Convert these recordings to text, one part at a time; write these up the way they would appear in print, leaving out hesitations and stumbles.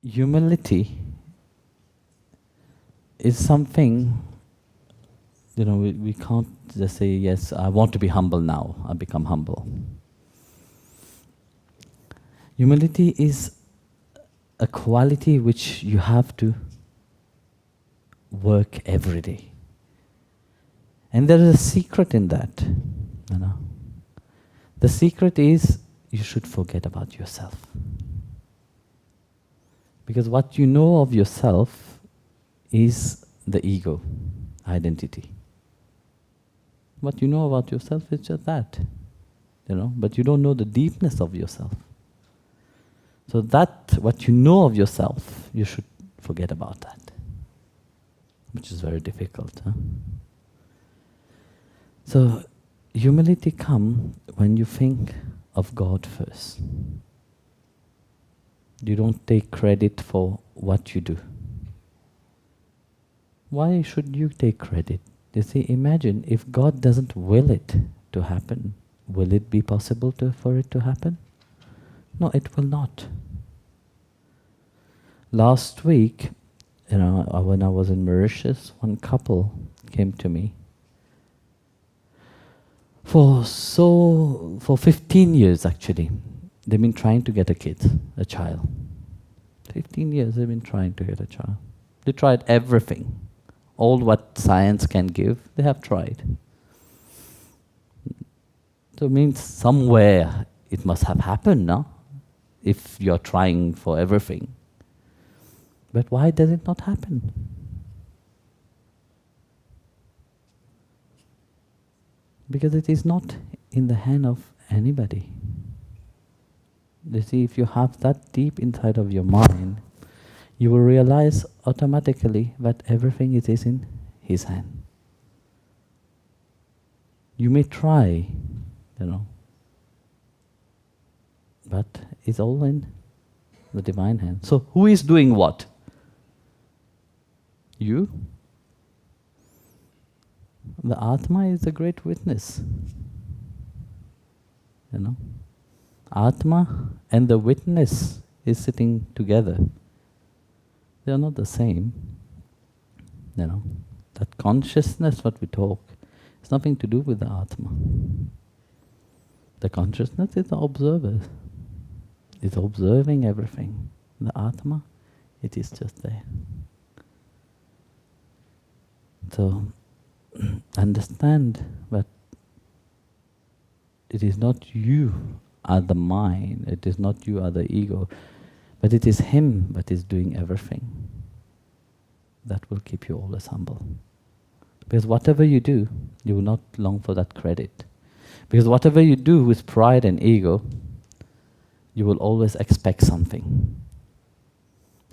humility is something, we can't just say, yes, I want to be humble now, I become humble. Humility is a quality which you have to work every day. And there is a secret in that. The secret is you should forget about yourself. Because what you know of yourself is the ego, identity. What you know about yourself is just that, but you don't know the deepness of yourself. So that, what you know of yourself, you should forget about that, which is very difficult. So humility comes when you think of God first. You don't take credit for what you do. Why should you take credit? You see, imagine if God doesn't will it to happen, will it be possible for it to happen? No, it will not. Last week, when I was in Mauritius, one couple came to me. For 15 years actually, they've been trying to get a child. 15 years they've been trying to get a child. They tried everything. All what science can give, they have tried. So it means somewhere it must have happened, no? If you're trying for everything. But why does it not happen? Because it is not in the hand of anybody. You see, if you have that deep inside of your mind, you will realize automatically that everything is in His hand. You may try, but it's all in the divine hand. So who is doing what? You? The Atma is a great witness. Atma and the witness is sitting together. They are not the same. That consciousness, what we talk, has nothing to do with the Atma. The consciousness is the observer. It's observing everything. The Atma, it is just there. So, understand that it is not you are the mind, it is not you are the ego, but it is Him that is doing everything. That will keep you always humble. Because whatever you do, you will not long for that credit. Because whatever you do with pride and ego, you will always expect something.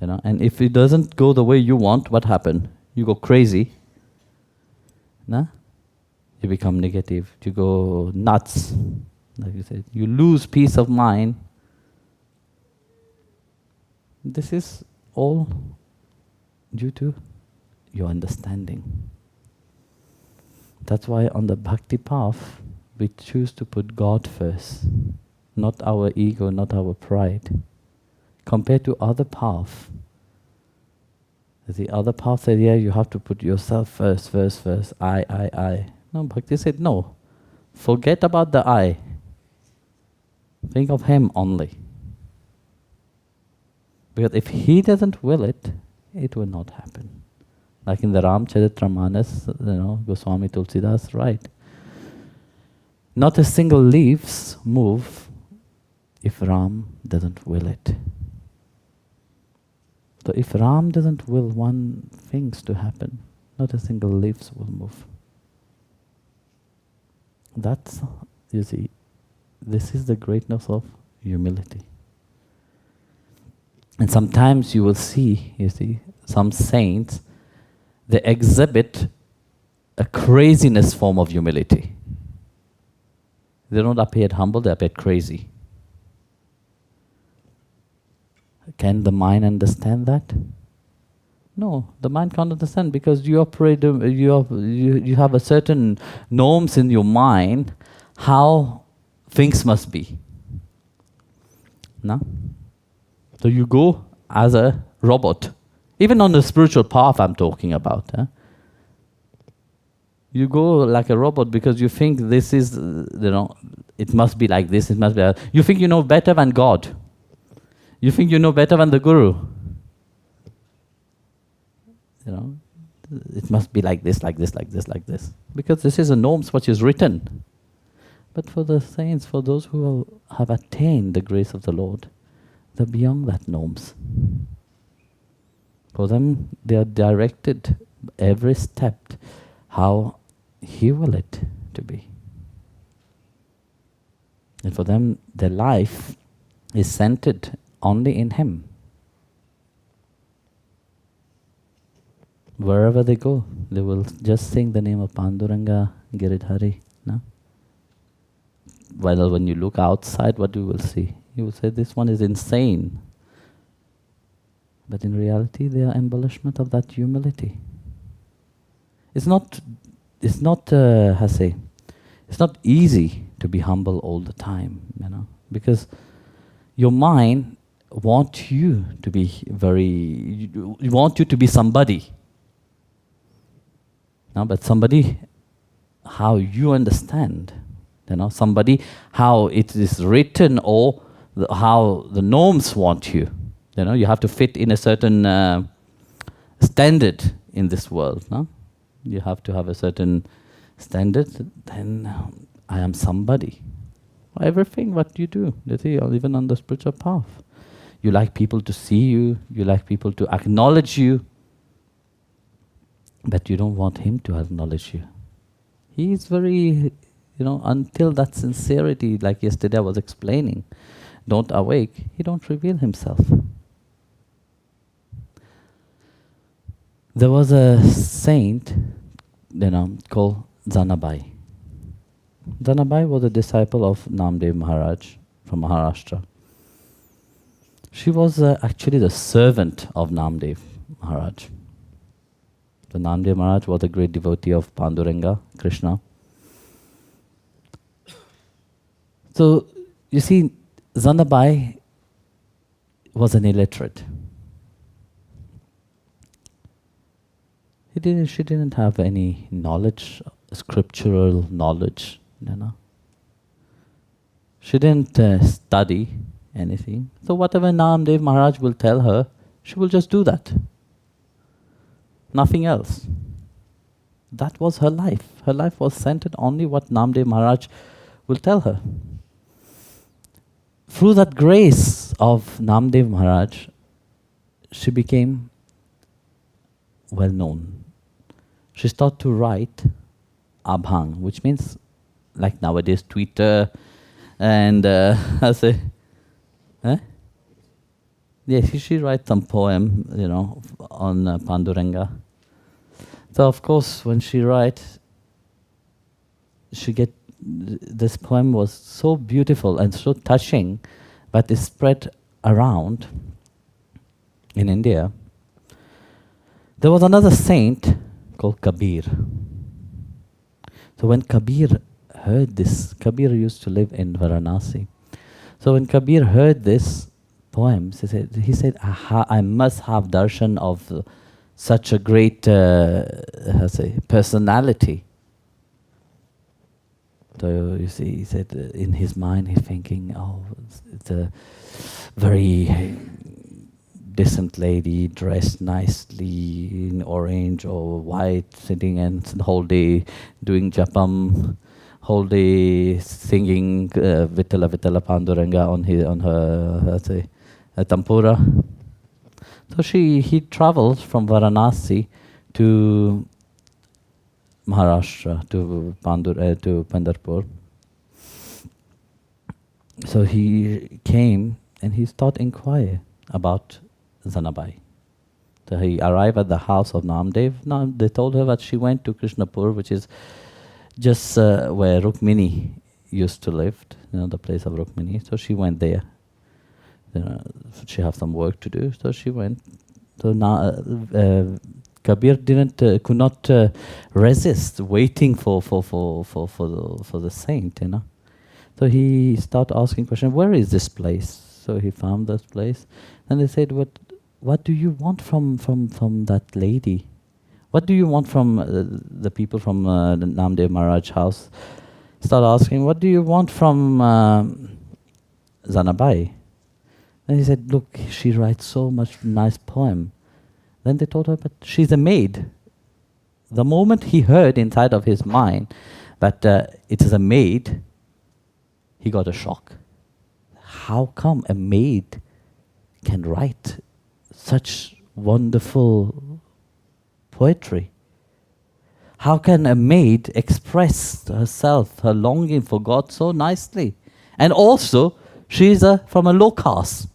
And if it doesn't go the way you want, what happens? You go crazy. Nah? You become negative. You go nuts. Like you said, you lose peace of mind. This is all due to your understanding. That's why on the bhakti path, we choose to put God first. Not our ego, not our pride. Compared to other paths, the other path said, yeah, you have to put yourself first. I. No, Bhakti said, no. Forget about the I. Think of Him only. Because if He doesn't will it, it will not happen. Like in the Ramcharitramanas, Goswami Tulsidas, right? Not a single leaves move if Ram doesn't will it. So if Ram doesn't will one things to happen, not a single leaves will move. That's, you see, this is the greatness of humility. And sometimes you will see, some saints, they exhibit a craziness form of humility. They don't appear humble, they appear crazy. Can the mind understand that? No, the mind can't understand because you operate, you have a certain norms in your mind how things must be. No? So you go as a robot. Even on the spiritual path I'm talking about. You go like a robot because you think this is, it must be like this, it must be like that. You think you know better than God. You think you know better than the Guru. It must be like this, like this, like this, like this. Because this is the norms which is written. But for the saints, for those who have attained the grace of the Lord, they're beyond that norms. For them, they are directed every step how He will it to be. And for them, their life is centered only in Him. Wherever they go, they will just sing the name of Panduranga, Giridhari. No? While when you look outside, what you will see? You will say, this one is insane. But in reality, they are embellishment of that humility. It's not easy to be humble all the time, because your mind wants you to be you want you to be somebody. No, but somebody, how you understand, somebody, how it is written, or how the norms want you. You have to fit in a certain standard in this world. No? You have to have a certain standard, then I am somebody. Everything what you do, even on the spiritual path. You like people to see you, you like people to acknowledge you, but you don't want Him to acknowledge you. He is very, until that sincerity, like yesterday I was explaining, don't awake, He don't reveal Himself. There was a saint, called Zanabai. Zanabai was a disciple of Nom de Mirage from Maharashtra. She was actually the servant of Nom de Mirage. The Nom de Mirage was a great devotee of Panduranga, Krishna. So, you see, Zanabai was an illiterate. She didn't have any knowledge, scriptural knowledge, She didn't study anything. So whatever Namdev Maharaj will tell her, she will just do that. Nothing else. That was her life. Her life was centered only what Namdev Maharaj will tell her. Through that grace of Namdev Maharaj, she became well known. She started to write Abhang, which means like nowadays Twitter and I say, yeah, she writes some poem, on Panduranga. So of course, when she writes, this poem was so beautiful and so touching, but it spread around in India. There was another saint called Kabir. So when Kabir heard this, Kabir used to live in Varanasi. So when Kabir heard this poem, he said, I must have darshan of such a great personality. So you see, he said in his mind, he's thinking, it's a very decent lady, dressed nicely in orange or white, sitting and the whole day doing japam, whole day singing Vittala Vittala Panduranga on her tampura. So he travels from Varanasi to Maharashtra, to Pandharpur. So he came and he started inquire about Zanabai. So he arrived at the house of Namdev. Now they told her that she went to Krishnapur, which is just where Rukmini used to live, the place of Rukmini. So she went there. She had some work to do, so she went. So now Kabir could not resist waiting for the saint, So he started asking questions. Where is this place? So he found this place, and they said, "What? what do you want from that lady? What do you want from the people from the Nom de Mirage house? Start asking, what do you want from Zanabai? And he said, look, she writes so much nice poem. Then they told her, but she's a maid. The moment he heard inside of his mind that it is a maid, he got a shock. How come a maid can write such wonderful poetry? How can a maid express herself, her longing for God so nicely? And also, she's from a low caste.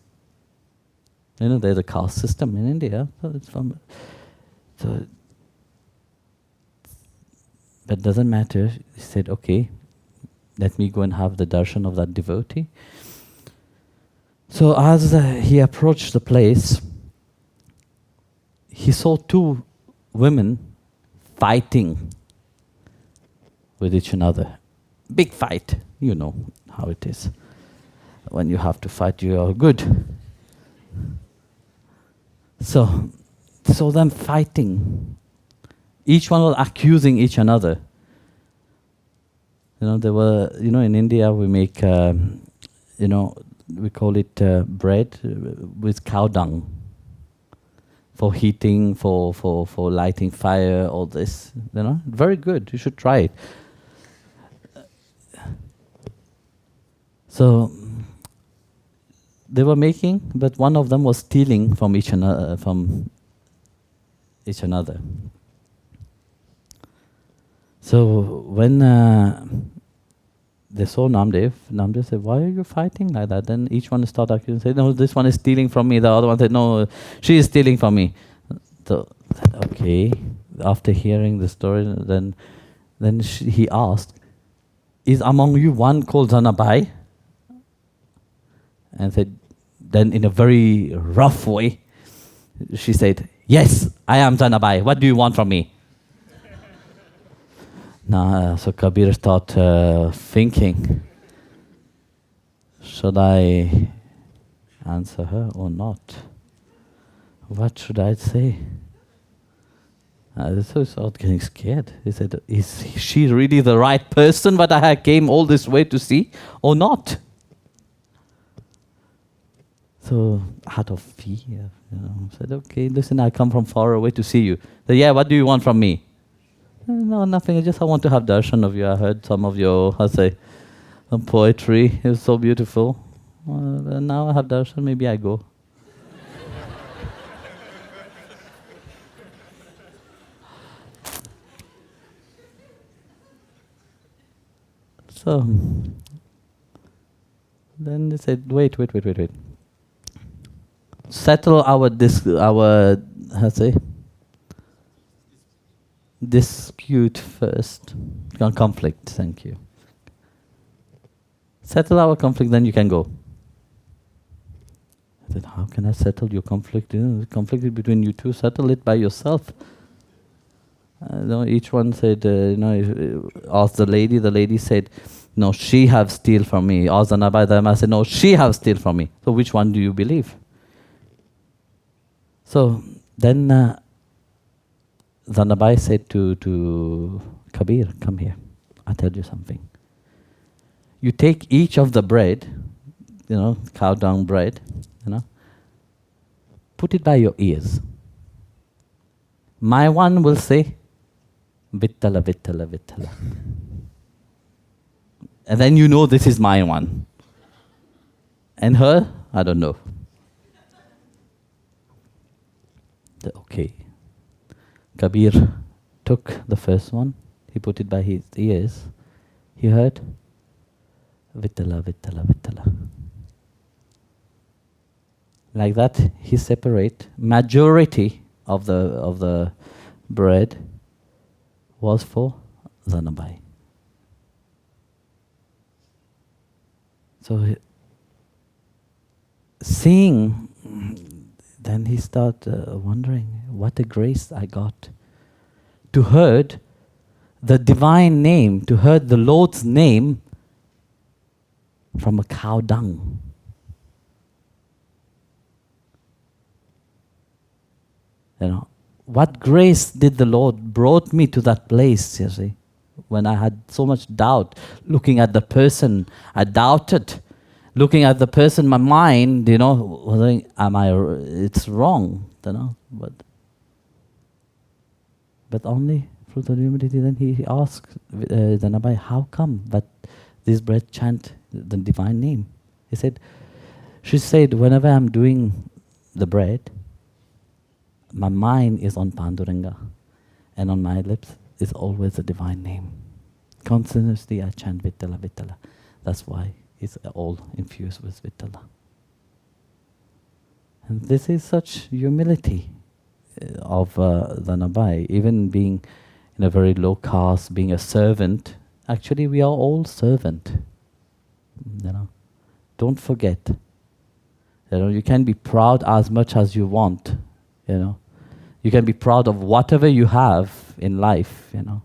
You know, there's a caste system in India. So it's but doesn't matter. He said, okay, let me go and have the darshan of that devotee. So as he approached the place, he saw two women fighting with each another. Big fight. You know how it is. When you have to fight, you are good. So them fighting. Each one was accusing each other. You know, there were, you know, in India we make, you know, we call it bread with cow dung. For heating, for lighting fire, all this, you know, very good. You should try it. So they were making, but one of them was stealing from each another. So when they saw Namdev said, "Why are you fighting like that?" Then each one started accusing, said, "No, this one is stealing from me." The other one said, "No, she is stealing from me." So, okay. After hearing the story, then he asked, "Is among you one called Zanabai?" And said, then in a very rough way, she said, "Yes, I am Zanabai. What do you want from me?" Now, so Kabir started thinking, should I answer her or not? What should I say? So he started getting scared. He said, is she really the right person that I came all this way to see or not? So out of fear, you know, said, okay, listen, I come from far away to see you. Said, yeah, what do you want from me? No, nothing. I want to have darshan of you. I heard some of your, poetry. It was so beautiful. Now I have darshan. Maybe I go. So then they said, wait. Settle our dispute first. Conflict, thank you. Settle our conflict, then you can go. I said, how can I settle your conflict? You know, the conflict is between you two. Settle it by yourself. Each one said, asked the lady. The lady said, no, she have steal from me. Asked Zanabai. I said, no, she have steal from me. So which one do you believe? So then Zanabai said to Kabir, come here, I'll tell you something. You take each of the bread, cow dung bread, put it by your ears. My one will say, Vittala, Vittala, Vittala. And then you know this is my one. And her, I don't know. Okay. Kabir took the first one, he put it by his ears, he heard, Vittala, Vittala, Vittala. Like that, he separate. Majority of the bread was for Zanabai. So seeing, then he started wondering, what a grace I got to heard the divine name, to heard the Lord's name from a cow dung. You know, what grace did the Lord brought me to that place, you see, when I had so much doubt, looking at the person, I doubted, looking at the person, my mind, you know, wondering, it's wrong, you know, but only through the humility. Then he asked Zanabai, how come that this breath chant the divine name? She said, whenever I'm doing the bread, my mind is on Panduranga, and on my lips is always the divine name. Continuously I chant Vittala, Vittala. That's why it's all infused with Vittala. And this is such humility of Zanabai, even being in a very low caste, being a servant. Actually, we are all servant. You know, don't forget. You know, you can be proud as much as you want. You know, you can be proud of whatever you have in life. You know,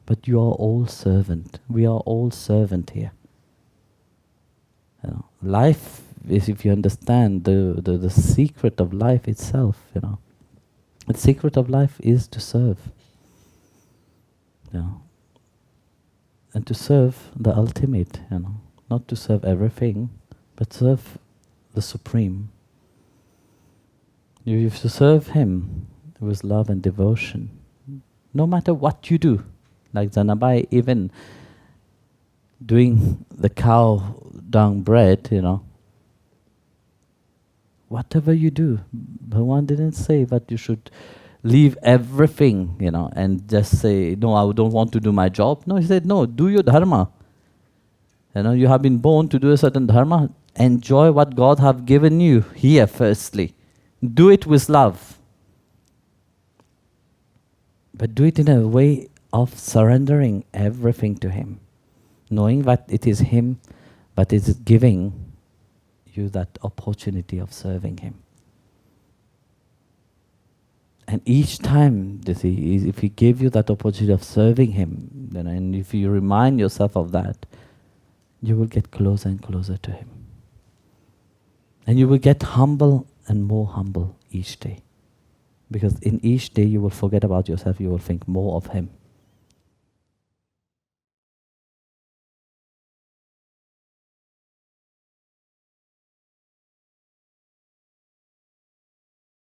but you are all servant. We are all servant here. You know, life is, if you understand the secret of life itself. You know, the secret of life is to serve. You know, and to serve the ultimate. You know, not to serve everything, but serve the Supreme. You have to serve Him with love and devotion, no matter what you do. Like Zanabai, even doing the cow dung bread, you know. Whatever you do, Bhagavan didn't say that you should leave everything, you know, and just say, no, I don't want to do my job. No, he said, no, do your dharma. You know, you have been born to do a certain dharma. Enjoy what God have given you here firstly. Do it with love. But do it in a way of surrendering everything to Him. Knowing that it is Him that is giving you that opportunity of serving Him. And each time, if He gave you that opportunity of serving Him, then, and if you remind yourself of that, you will get closer and closer to Him. And you will get humble and more humble each day. Because in each day you will forget about yourself, you will think more of Him.